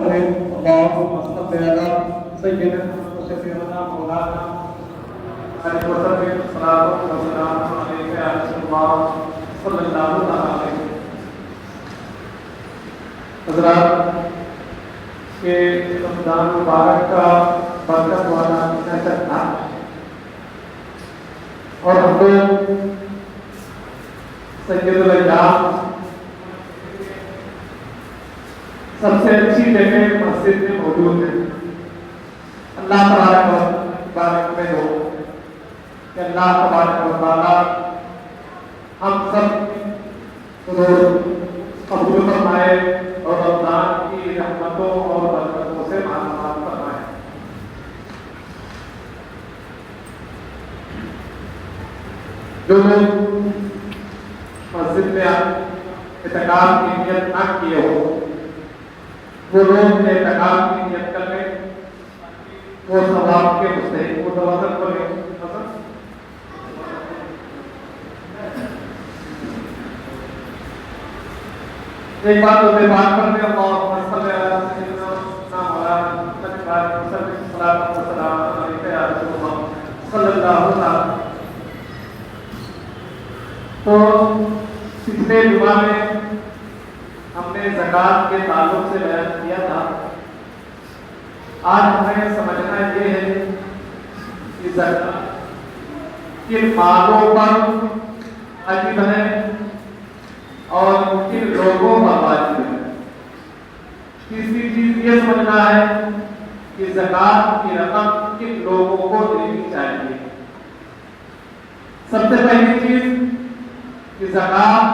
کریں. اللهم صل على سيدنا وشفيعنا مولانا عليه وسلم. الصلاة والسلام عليك يا رسول الله صلى الله عليه وسلم. حضرات کے رمضان مبارک کا برکت والا مہینہ تھا اور ہم لوگ سید الایام سب سے اچھی جگہ مسجد میں موجود ہے. اللہ تبارک میں ہو کہ اللہ تبارک و تعالی ہم سب کو قبول فرمائے اور رمضان کی رحمتوں اور برکتوں سے مالامال فرمائے. جو لوگ مسجد میں اعتکاف کی نیت نہ کیے ہو وہ لوگ اعتکاف کی نیت کر لیں. وہ ثواب کے مستحق وہ توازن کریں. ایک بات ہوتے بات کرتے ہیں اللہم صلی علی سیدنا مولانا محمد صلی اللہ علیہ وسلم. تو پچھلے جمعہ میں ہم نے زکوٰۃ کے تعلق سے بیان کیا تھا. آج ہمیں سمجھنا یہ ہے کہ زکوٰۃ کن مالوں پر واجب ہے اور کن لوگوں پر واجب ہے. تیسری چیز یہ سمجھنا ہے کہ زکوٰۃ کی رقم کن لوگوں کو دینی چاہیے. سب سے پہلی چیز کہ زکوٰۃ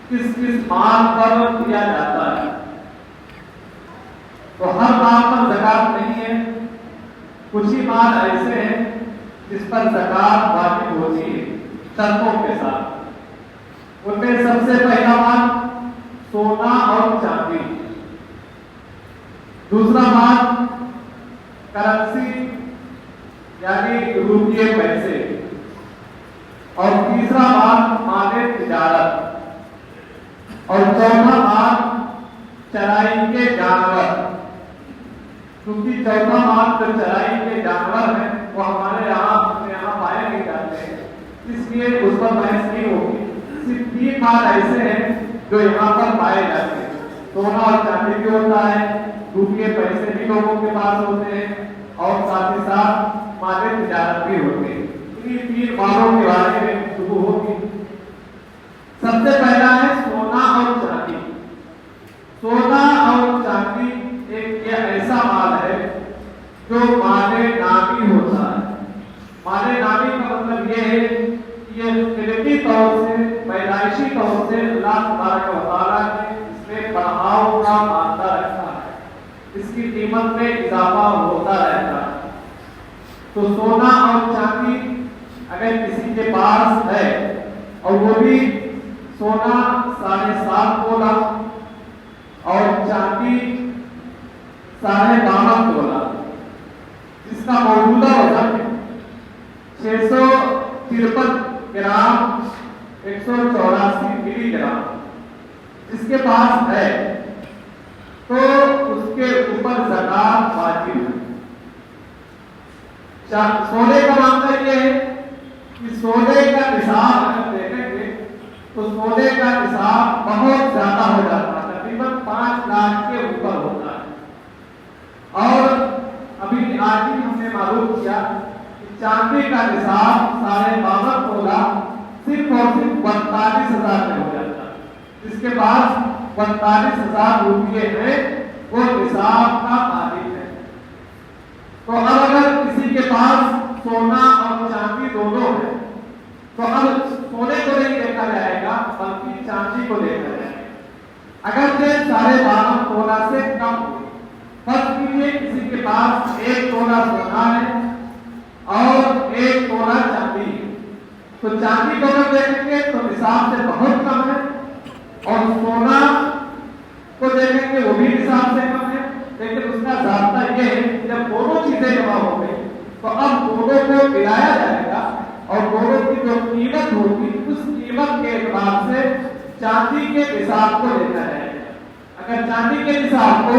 کس کس مال پر دیا جاتا ہے. تو ہر مال پر زکوٰۃ نہیں ہے. کچھ ہی مال ایسے ہیں جس پر زکوٰۃ واجب ہوتی ہے شرطوں کے ساتھ. ان میں سب سے پہلا مال سونا اور چاندی. دوسرا مال کرنسی یعنی روپیے پیسے. اور تیسرا مال تجارت. اور چوتھا مال چرائی کے جانور. کیونکہ چوتھا مال جو چرائی کے جانور ہیں وہ ہمارے یہاں پائے نہیں جاتے ہیں اس لیے اس پر بحث نہیں ہوگی. صرف 3 مال ایسے ہیں جو یہاں پر پائے جاتے ہیں. سونا اور چاندی بھی ہوتا ہے, روپیے پیسے بھی لوگوں کے پاس ہوتے ہیں اور ساتھ ہی ساتھ مال تجارت بھی ہوتے ہیں. انہیں 3 مالوں کے بارے میں گفتگو ہوگی. سب سے پہلا ہے سونا اور چاندی. سونا اور چاندی ایک یہ ایسا مال ہے جو مال نامی ہوتا ہے. مال نامی کا مطلب یہ ہے کہ یہ فطری طور سے پیدائشی طور سے اللہ تبارک و تعالیٰ نے اس میں بڑھاؤ کا مادہ رکھا ہے. اس کی قیمت میں اضافہ ہوتا رہتا ہے. تو سونا اور چاندی اگر کسی کے پاس ہے اور وہ بھی سونا 7.5 تولہ اور چاندی 12.5 تولہ جس کا موجودہ وزن 653 گرام 184 ملی گرام جس کے پاس ہے تو اس کے اوپر زکوٰۃ واجب ہے. سونے کا معاملہ یہ ہے کہ سونے کا نصاب اگر دیکھیں گے تو سونے کا نصاب بہت زیادہ ہو جاتا ہے. تقریباً 5 لاکھ کے اوپر ہوتا ہے. اور ابھی آج ہی ہم نے معلوم کیا کہ چاندی کا نصاب 12.5 تولہ صرف اور صرف 42,000 میں ہو جاتا ہے. جس کے پاس 42,000 روپیے ہیں وہ نصاب کا مالک ہے. تو اب اگر کسی کے پاس سونا اور چاندی دونوں ہے تو اب سونے کو نہیں دیکھا جائے گا بلکہ چاندی کو دیکھا جائے گا. اگرچہ 12.5 تولہ سے کم ہو. فرض کیجیے کسی کے پاس 1 تولہ سونا ہے اور 1 تولہ چاندی ہے تو چاندی کو اگر دیکھیں گے تو نصاب سے بہت کم ہے اور سونا کو دیکھیں گے وہ بھی نصاب سے کم ہے. لیکن اس کا ضابطہ یہ ہے کہ جب دونوں چیزیں جمع ہو گئی تو اب دونوں کو ملایا جائے گا اور دونوں کی جو قیمت ہوگی اس قیمت کے اعتبار سے چاندی کے نصاب کو دیکھا جائے گا. اگر چاندی کے نصاب کو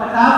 50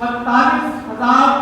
45,000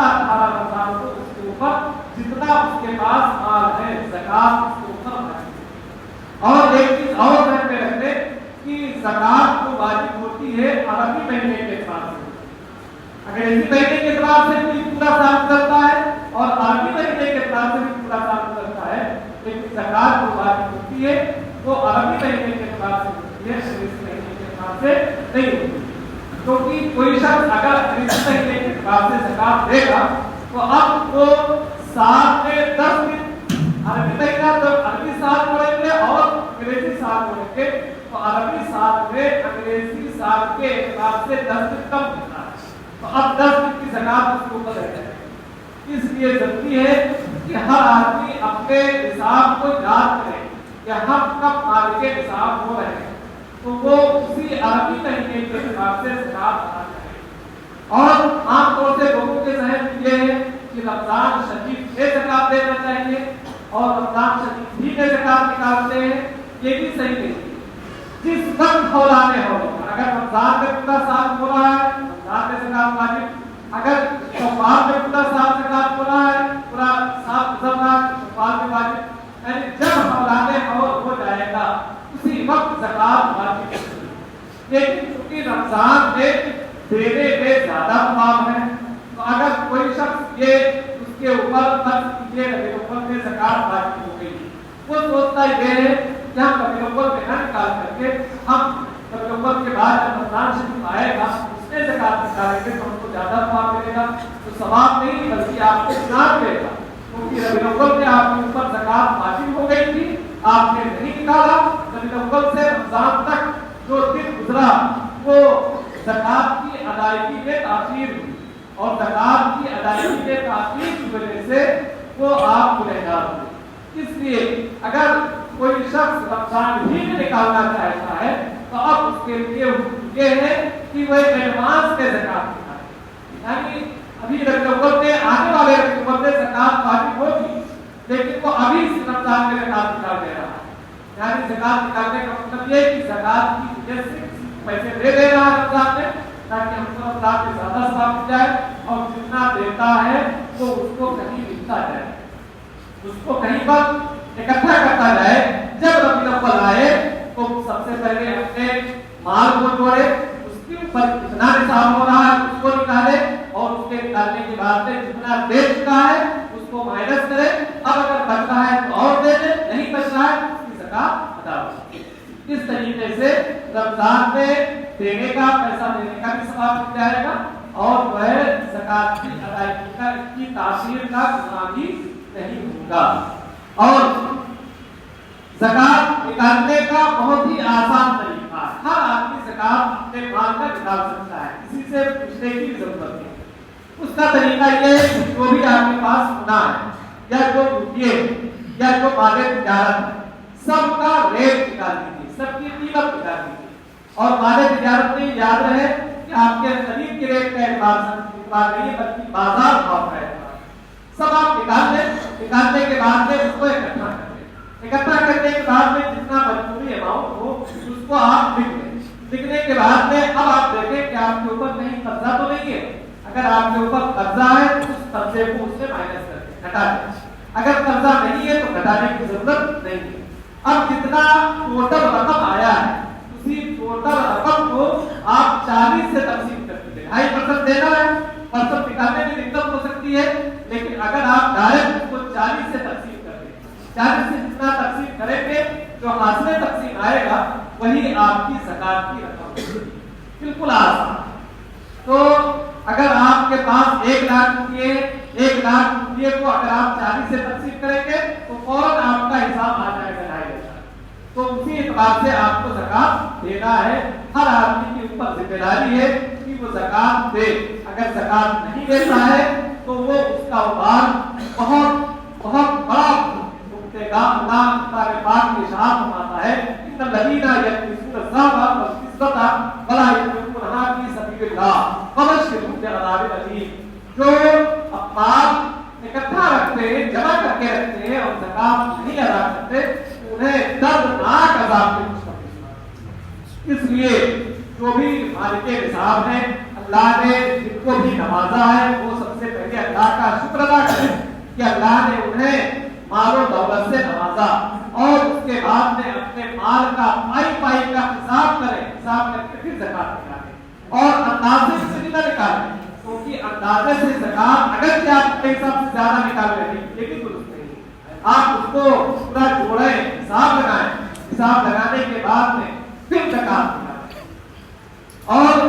زیادہ 18,000 کو اس کے اوپر جتنا اس کے پاس مال ہے زکات اس کے اوپر واجب ہے۔ اور ایک چیز اور ذہن میں رکھ لیں کہ زکات کو واجب ہوتی ہے عربی مہینے کے اعتبار سے۔ اگر اسی مہینے کے اعتبار سے کوئی پورا سال گزرتا ہے اور عربی مہینے کے اعتبار سے بھی پورا سال گزرتا ہے، لیکن زکات جو واجب ہوتی ہے وہ عربی مہینے کے اعتبار سے ہوتی ہے، انگریزی مہینے کے اعتبار سے نہیں ہوتی۔ کیونکہ کوئی شخص اگر انگریزی مہینے کے اعتبار سے زکات دے گا تو اب وہ سال میں 10 دن عربی مہینہ تو عربی سال پڑیں گے اور انگریزی سال پڑیں گے، تو عربی سال میں انگریزی سال کے اعتبار سے 10 دن کم ہوتا ہے، تو اب 10 دن کی زکات اس کے اوپر رہ جائے گی۔ اس لیے ضروری ہے کہ ہر آدمی اپنے نصاب کو یاد کرے کہ ہم کب مال کے نصاب ہو رہے ہیں، تو وہ اسی عربی مہینے کے اعتبار سے زکات ادا کرے۔ اور عام طور سے لوگوں کے ذہن میں یہ ہے کہ رمضان شریف میں زکات دینا چاہیے اور رمضان شریف ہی میں زکات نکالتے ہیں، یہ بھی صحیح نہیں ہے۔ جس وقت ہولانے ہو، اگر رمضان میں پورا سال ہو رہا ہے رمضان میں زکات واجب، اگر شوال میں پورا سال زکات ہو رہا ہے پورا سال گزر رہا ہے شوال میں واجب، یعنی جب ہولانے ہو جائے گا اسی وقت زکات واجب ہے۔ لیکن چونکہ رمضان میں دینے میں زیادہ ثواب ہے، تو اگر کوئی شخص یہ اس کے اوپر فرض کیجیے ربیع الاول میں زکات واجب ہو گئی، وہ سوچتا یہ ہے کہ ہم ربیع الاول میں نہ نکال کر کے ہم ربیع الاول کے بعد جب رمضان شریف آئے گا اس میں زکات نکالیں گے تو ہم کو زیادہ ثواب ملے گا، تو ثواب نہیں بلکہ آپ کو گناہ ملے گا، کیونکہ ربیع الاول میں آپ کے اوپر زکات واجب ہو گئی تھی، آپ نے نہیں نکالا۔ ربیع الاول سے رمضان تک جو دن گزرا وہ زکات کی ادائیگی میں تاخیر ہوئی، اور زکات کی ادائیگی میں تاخیر کی وجہ سے وہ آپ گنہگار ہوئے۔ اس لیے اگر کوئی شخص رمضان ہی میں نکالنا چاہتا ہے تو اب اس کے لیے یہ ہے کہ وہ ایڈوانس میں زکات نکالے، یعنی ابھی ربیع الاول میں آنے والے ربیع الاول میں زکات واجب ہوگی لیکن وہ ابھی رمضان میں زکات نکال دے رہا ہے، یعنی زکات نکالنے کا مطلب یہ ہے کہ زکات کی وجہ سے پیسے دے رہا ہے رمضان میں تاکہ ہم کو رمضان میں زیادہ ثواب مل جائے، اور جتنا دیتا ہے وہ اس کو کہیں ملتا جائے، اس کو کہیں پر اکٹھا کرتا جائے۔ جب ربیع الاول آئے تو سب سے پہلے اپنے مال کو جوڑے، اس کے اوپر کتنا نصاب ہو رہا ہے اس کو نکالے، اور اس کے نکالنے کے بعد میں جتنا دے چکا ہے اس کو مائنس کرے، اب اگر بچ رہا ہے تو اور دے دے، نہیں بچ رہا ہے اس کی زکات ادا ہو۔ اس طریقے سے رمضان میں دینے کا پیسہ دینے کا بھی ثواب مل جائے گا، اور وہ زکات کی ادائیگی کا اس کی تاثیر کا گناہ بھی نہیں ہوگا۔ اور زکات نکالنے کا بہت ہی آسان طریقہ ہے، ہر آدمی زکات اپنے مال کا نکال سکتا ہے، کسی سے پوچھنے کی ضرورت نہیں۔ اس کا طریقہ یہ ہے کہ جو بھی آپ کے پاس سونا ہے یا جو روپیے یا جو مال تجارت ہے سب کا ریٹ نکال دیجیے، سب کی قیمت نکال دیجیے، اور مال تجارت میں یاد رہے کہ آپ کے خرید کے ریٹ کا اعتبار نہیں بلکہ بازار بھاؤ کا اعتبار، سب آپ نکال لیں۔ نکالنے کے بعد میں اس کو اکٹھا کر لیں، اکٹھا کرنے کے بعد میں جتنا مجموعی اماؤنٹ ہو اس کو آپ لکھ لیں۔ لکھنے کے بعد میں اب آپ دیکھیں کہ آپ کے اوپر کہیں قرضہ تو نہیں ہے، اگر آپ کے اوپر قرضہ ہے تو اس قرضے کو اس سے مائنس کر دیں، گھٹا دیں، اگر قرضہ نہیں ہے تو گھٹانے کی ضرورت نہیں ہے۔ اب جتنا ٹوٹل رقم آیا ہے اسی ٹوٹل رقم کو آپ 40 سے تقسیم کر دیجیے، 2.5% دینا ہے، پرسنٹ نکالنے میں دقت ہو سکتی ہے، لیکن اگر آپ ڈائریکٹ اس کو 40 سے تقسیم کر دیں، 40 سے جتنا تقسیم کریں گے جو حاصل تقسیم آئے گا وہی آپ کی زکات کی رقم ہوگی، بالکل آسان۔ تو اگر آپ کے پاس 1 لاکھ روپیے 1 لاکھ روپیے کو اگر آپ 40 سے تقسیم کریں گے تو فوراً آپ کا حساب آ جائے گا 2.5 لاکھ، تو اسی اعتبار سے آپ کو زکات دینا ہے۔ ہر آدمی کے اوپر ذمہ داری ہے کہ وہ زکات دے، اگر زکات نہیں دیتا ہے تو وہ اس کا وبال بہت بہت بڑا بھگتے گا۔ اللہ تعالیٰ پاک کی ارشاد فرماتا ہے ان الذین یکنزون الذهب والفضة ولا ينفقونها في سبیل اللہ فبشرهم بعذاب الیم۔ جو مال اکٹھا رکھتے ہیں، جمع کر کے رکھتے ہیں اور زکات نہیں ادا کرتے انہیں دردناک عذاب کے مستحق۔ اس لیے جو بھی مالک نصاب ہیں اللہ نے جن کو بھی نوازا ہے وہ سب سے پہلے اللہ کا شکر ادا کریں کہ اللہ نے انہیں مال و دولت سے نوازا، اور اس کے بعد میں اپنے مال کا پائی پائی کا حساب کریں، حساب کر کے پھر زکات نکالیں اور اندازے سے نہ نکالیں، کیونکہ اندازے سے زکات اگر کہ آپ کے حساب سے زیادہ نکال رہے ہیں لیکن درست نہیں، آپ اس کو پورا جوڑیں، حساب لگائیں، حساب لگانے کے بعد میں پھر زکات نکالیں۔ اور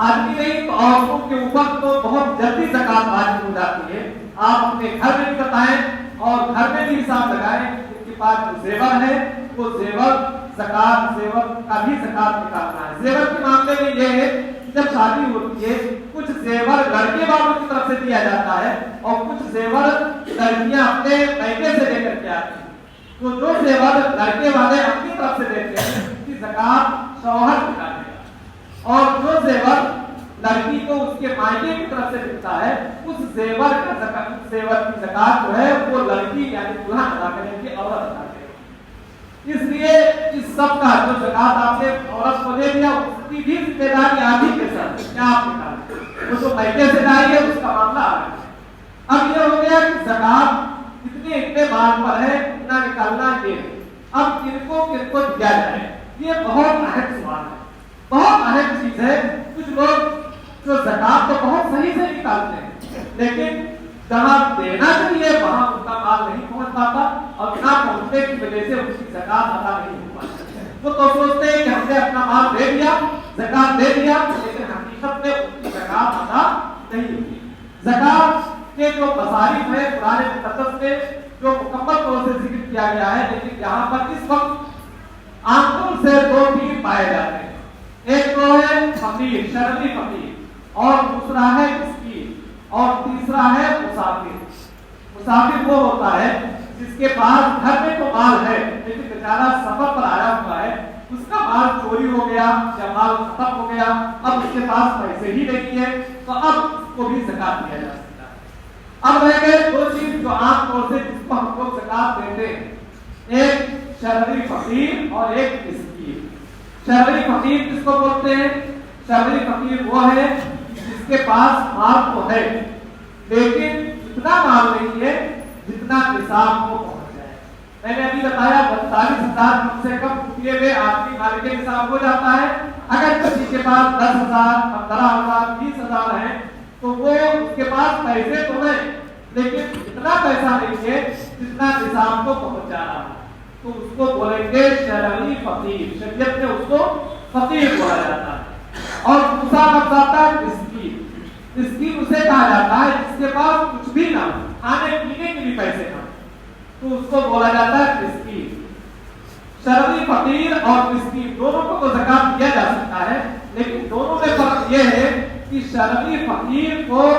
آدمی نہیں تو عورتوں کے اوپر تو بہت جلدی زکات واجب ہو جاتی ہے، آپ اپنے گھر میں بھی بتائیں اور گھر میں بھی حساب لگائیں، ان کے پاس جو زیور ہے وہ زیور زکات، زیور کا بھی زکات نکالنا ہے۔ زیور کے معاملے میں یہ ہے کہ جب شادی ہوتی ہے کچھ زیور لڑکے والوں کی طرف سے دیا جاتا ہے اور کچھ زیور لڑکیاں اپنے میکے سے لے کر کے آتی ہیں، تو جو زیور لڑکے والے اپنی طرف سے دیتے ہیں اس کی زکات شوہر نکالے گا، اور جو زیور لڑکی کو اس کے مائکے کی طرف سے ملتا ہے اس زیور کا زکات، اس زیور کی زکات جو ہے وہ لڑکی یعنی دلہن ادا کرے گی، عورت ادا کرے گی۔ اس لیے اس سب کا جو زکات آپ نے عورت کو دے دیا اس کی بھی ذمہ داری آپ ہی کے ساتھ کیا آپ نکالیں، وہ جو میکے سے لائے گے اس کا معاملہ آ گیا۔ اب یہ ہو گیا کہ زکات اتنے مال پر ہے اتنا نکالنا یہ ہے، اب کن کو دیا جائے، یہ بہت اہم سوال ہے، بہت اہم چیز ہے۔ کچھ لوگ جو زکات تو بہت صحیح سے نکالتے ہیں لیکن جہاں دینا چاہیے وہاں ان کا مال نہیں پہنچ پاتا، اور نہ پہنچنے کی وجہ سے ان کی زکات ادا نہیں ہو پاتی۔ وہ تو سوچتے ہیں کہ ہم نے اپنا مال دے دیا، زکات دے دیا، لیکن حقیقت میں ان کی زکات ادا نہیں ہوئی۔ زکات کے جو مصارف ہیں قرآن مقدس میں جو مکمل طور سے ذکر کیا گیا ہے، لیکن یہاں پر اس وقت عام طور سے دو ٹیم پائے جاتے ہیں، ایک تو ہے فقیر، شرعی فقیر، اور دوسرا ہے مسکین، اور تیسرا ہے مسافر۔ مسافر وہ ہوتا ہے جس کے پاس گھر میں تو مال ہے لیکن بیچارہ سفر پر آیا ہوا ہے، اس کا مال چوری ہو گیا یا مال ختم ہو گیا، اب اس کے پاس پیسے ہی نہیں ہے، تو اب اس کو بھی زکات دیا جا سکتا ہے۔ اب رہ گئے دو چیز جو عام طور سے جس کو ہم لوگ زکات دیتے ہیں، ایک شرعی فقیر اور ایک مسکین۔ شرعی فقیر کس کو بولتے ہیں؟ شرعی فقیر وہ ہے جس کے پاس مال تو ہے لیکن اتنا مال نہیں ہے جتنا نصاب کو پہنچ جائے۔ میں نے ابھی بتایا 42,000 کم سے کم روپیے میں آدمی مال کے نصاب ہو جاتا ہے، اگر کسی کے پاس 10,000 15,000 20,000 ہیں تو وہ اس کے پاس پیسے تو ہیں لیکن اتنا پیسہ نہیں ہے جتنا نصاب کو پہنچ جا رہا ہے، تو اس کو بولیں گے شرعی فقیر، شریعت میں اس کو فقیر بولا جاتا ہے۔ اور دوسرا لفظ آتا ہے مسکین۔ مسکین اسے کہا جاتا ہے جس کے پاس کچھ بھی نہ ہو، کھانے پینے کے بھی پیسے نہ ہو، تو اس کو بولا جاتا ہے مسکین۔ شرعی فقیر اور مسکین دونوں کو تو زکات دیا جا سکتا ہے لیکن دونوں میں فرق یہ ہے کہ شرعی فقیر کو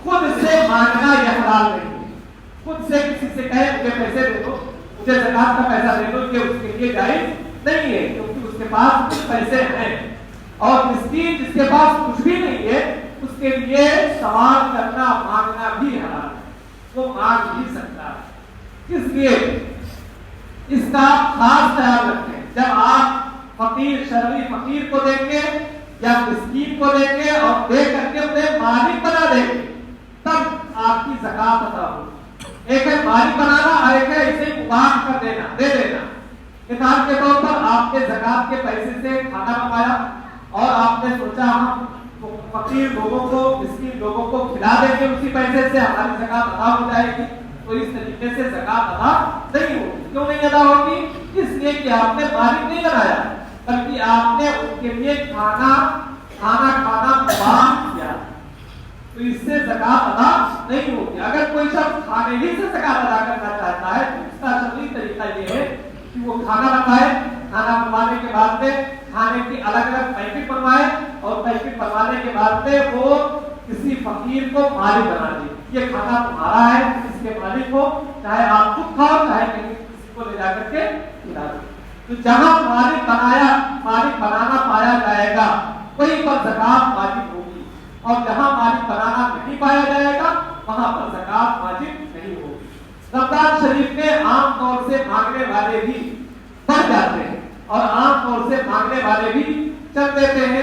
خود سے مانگنا یہ حلال نہیں ہے، خود سے کسی سے کہے مجھے پیسے دے دو، مجھے زکات کا پیسہ دے دو، یہ اس کے لیے جائز نہیں ہے کیونکہ اس کے پاس کچھ پیسے ہیں۔ اور مسکین جس کے پاس کچھ بھی نہیں ہے اس کے لیے سوال کرنا مانگنا بھی حرام ہے، وہ مانگ نہیں سکتا۔ اس لیے اس کا خاص خیال رکھیں، جب آپ فقیر شرعی فقیر کو دیں گے یا مسکین کو دیں گے اور دے کر کے انہیں مالک بنا دیں گے تب آپ کی زکات ادا ہوگی۔ ایک ہے مالک بنانا اور ایک ہے اسے مباح کر دینا، دے دینا۔ مثال کے طور پر آپ نے زکات کے پیسے سے کھانا پکایا اور آپ نے سوچا ہم فقیر لوگوں کو، مسکین لوگوں کو کھلا دیں گے اسی پیسے سے ہماری زکات ادا ہو جائے گی، تو اس طریقے سے زکات ادا نہیں ہوگی۔ کیوں نہیں ادا ہوگی؟ اس لیے کہ آپ نے مالک نہیں بنایا بلکہ آپ نے ان کے لیے کھانا مباح کیا، تو اس سے زکات ادا نہیں ہوگی۔ اگر کوئی شخص کھانے ہی سے زکات ادا کرنا چاہتا ہے تو اس کا شرعی طریقہ یہ ہے کہ وہ کھانا بنائے، کھانا بنوانے کے بعد میں کھانے کی الگ الگ پیکٹ بنوائے اور پیکٹ بنوانے کے بعد میں وہ کسی فقیر کو مالک بنا دے، یہ کھانا تمہارا ہے، اس کے مالک ہو، چاہے آپ خود کھاؤ چاہے کسی کو لے جا کر کے کھلا دو۔ تو جہاں مالک بنانا پایا جائے گا وہیں پر زکات واجب ہوگی، اور جہاں مالک بنانا نہیں پایا جائے گا وہاں پر زکات واجب نہیں ہوگی۔ رمضان شریف میں عام طور سے مانگنے والے بھی بڑھ جاتے ہیں اور عام طور سے مانگنے والے بھی چل دیتے ہیں،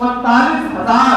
45,000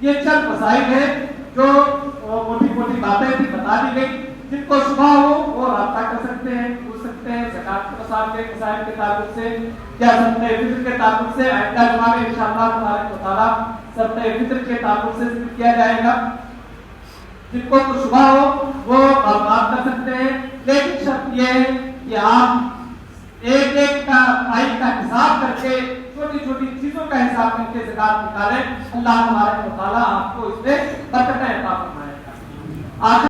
یہ چند مسائل ہیں جو موٹی موٹی باتیں بھی بتا دی گئی، جن کو شبہ ہو وہ رابطہ کر سکتے ہیں، پوچھ سکتے ہیں زکات کے مسائل کے تعلق سے یا صدقہ فطر کے تعلق سے۔ آئندہ جمعہ میں انشاءاللہ تبارک و تعالیٰ صدقہ فطر کے تعلق سے ذکر کیا جائے گا۔ جن کو کچھ شبہ ہو وہ بات کر سکتے ہیں، لیکن شرط یہ ہے کہ آپ ایک ایک کا آئی کا حساب کر کے چھوٹی چھوٹی چیزوں کا حساب کر کے زکات نکالیں۔ اللہ تبارک و تعالیٰ آپ کو اس میں برکتیں عطا فرمائے گا۔